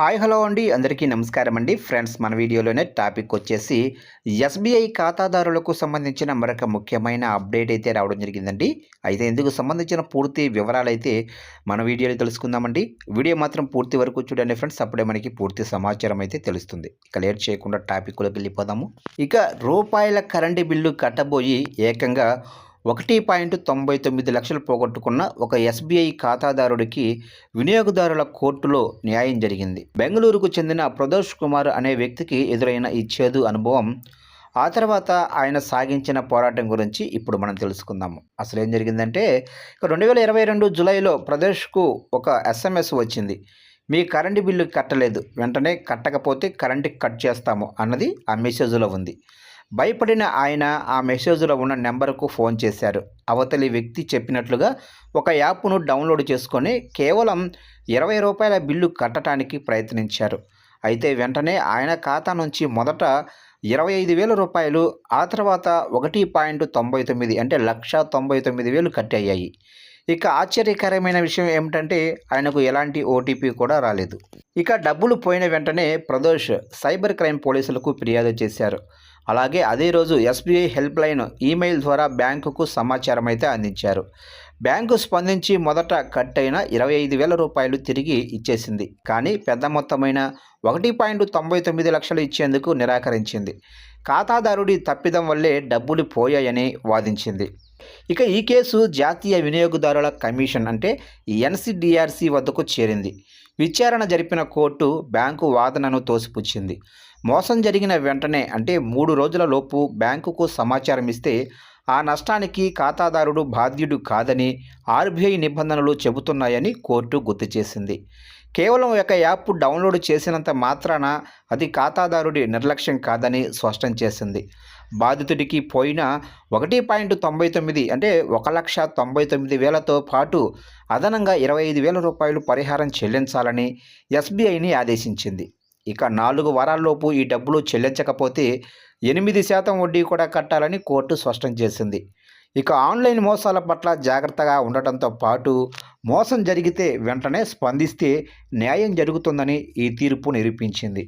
Hi hello అండి, అందరికీ నమస్కారం అండి. ఫ్రెండ్స్, మన వీడియోలోనే టాపిక్ వచ్చేసి ఎస్బీఐ ఖాతాదారులకు సంబంధించిన మరొక ముఖ్యమైన అప్డేట్ అయితే రావడం జరిగిందండి. అయితే ఇందుకు సంబంధించిన పూర్తి వివరాలైతే మన వీడియోలో తెలుసుకుందామండి. వీడియో మాత్రం పూర్తి వరకు చూడండి ఫ్రెండ్స్, అప్పుడే మనకి పూర్తి సమాచారం అయితే తెలుస్తుంది. ఇక లేట్ చేయకుండా టాపిక్లోకి వెళ్ళిపోదాము. ఇక రూపాయల కరెంటు బిల్లు కట్టబోయి ఏకంగా 1.99 లక్షలు పోగొట్టుకున్న ఒక ఎస్బీఐ ఖాతాదారుడికి వినియోగదారుల కోర్టులో న్యాయం జరిగింది. బెంగళూరుకు చెందిన ప్రదోష్ కుమార్ అనే వ్యక్తికి ఎదురైన ఈ చేదు అనుభవం, ఆ తర్వాత ఆయన సాగించిన పోరాటం గురించి ఇప్పుడు మనం తెలుసుకుందాము. అసలు ఏం జరిగిందంటే, 2022 జూలైలో ప్రదోష్కు ఒక ఎస్ఎంఎస్ వచ్చింది. మీ కరెంటు బిల్లు కట్టలేదు, వెంటనే కట్టకపోతే కరెంటు కట్ చేస్తాము అన్నది ఆ మెసేజ్లో ఉంది. భయపడిన ఆయన ఆ మెసేజ్లో ఉన్న నెంబర్కు ఫోన్ చేశారు. అవతలి వ్యక్తి చెప్పినట్లుగా ఒక యాప్ను డౌన్లోడ్ చేసుకొని కేవలం ₹20 బిల్లు కట్టడానికి ప్రయత్నించారు. అయితే వెంటనే ఆయన ఖాతా నుంచి మొదట ₹25,000, ఆ తర్వాత 1.99 అంటే 1,99,000 కట్ అయ్యాయి. ఇక ఆశ్చర్యకరమైన విషయం ఏమిటంటే, ఆయనకు ఎలాంటి ఓటీపీ కూడా రాలేదు. ఇక డబ్బులు పోయిన వెంటనే ప్రదోష్ సైబర్ క్రైమ్ పోలీసులకు ఫిర్యాదు చేశారు. అలాగే అదే రోజు ఎస్బీఐ హెల్ప్ లైన్ ఈమెయిల్ ద్వారా బ్యాంకుకు సమాచారం అయితే అందించారు. బ్యాంకు స్పందించి మొదట కట్ అయిన ₹25,000 తిరిగి ఇచ్చేసింది. కానీ పెద్ద మొత్తమైన 1.99 లక్షలు ఇచ్చేందుకు నిరాకరించింది. ఖాతాదారుడి తప్పిదం వల్లే డబ్బులు పోయాయని వాదించింది. ఇక ఈ కేసు జాతీయ వినియోగదారుల కమిషన్ అంటే ఎన్సిడిఆర్సి వద్దకు చేరింది. విచారణ జరిపిన కోర్టు బ్యాంకు వాదనను తోసిపుచ్చింది. మోసం జరిగిన వెంటనే అంటే 3 రోజుల లోపు బ్యాంకుకు సమాచారం ఇస్తే ఆ నష్టానికి ఖాతాదారుడు బాధ్యుడు కాదని ఆర్బీఐ నిబంధనలు చెబుతున్నాయని కోర్టు గుర్తు చేసింది. కేవలం ఒక యాప్ డౌన్లోడ్ చేసినంత మాత్రాన అది ఖాతాదారుడి నిర్లక్ష్యం కాదని స్పష్టం చేసింది. బాధితుడికి పోయిన 1.99 అంటే 1,99,000తో పాటు అదనంగా ₹25,000 పరిహారం చెల్లించాలని ఎస్బీఐని ఆదేశించింది. ఇక 4 వారాల్లోపు ఈ డబ్బులు చెల్లించకపోతే 8% వడ్డీ కూడా కట్టాలని కోర్టు స్పష్టం చేసింది. ఇక ఆన్లైన్ మోసాల పట్ల జాగ్రత్తగా ఉండటంతో పాటు మోసం జరిగితే వెంటనే స్పందిస్తే న్యాయం జరుగుతుందని ఈ తీర్పు నిరూపించింది.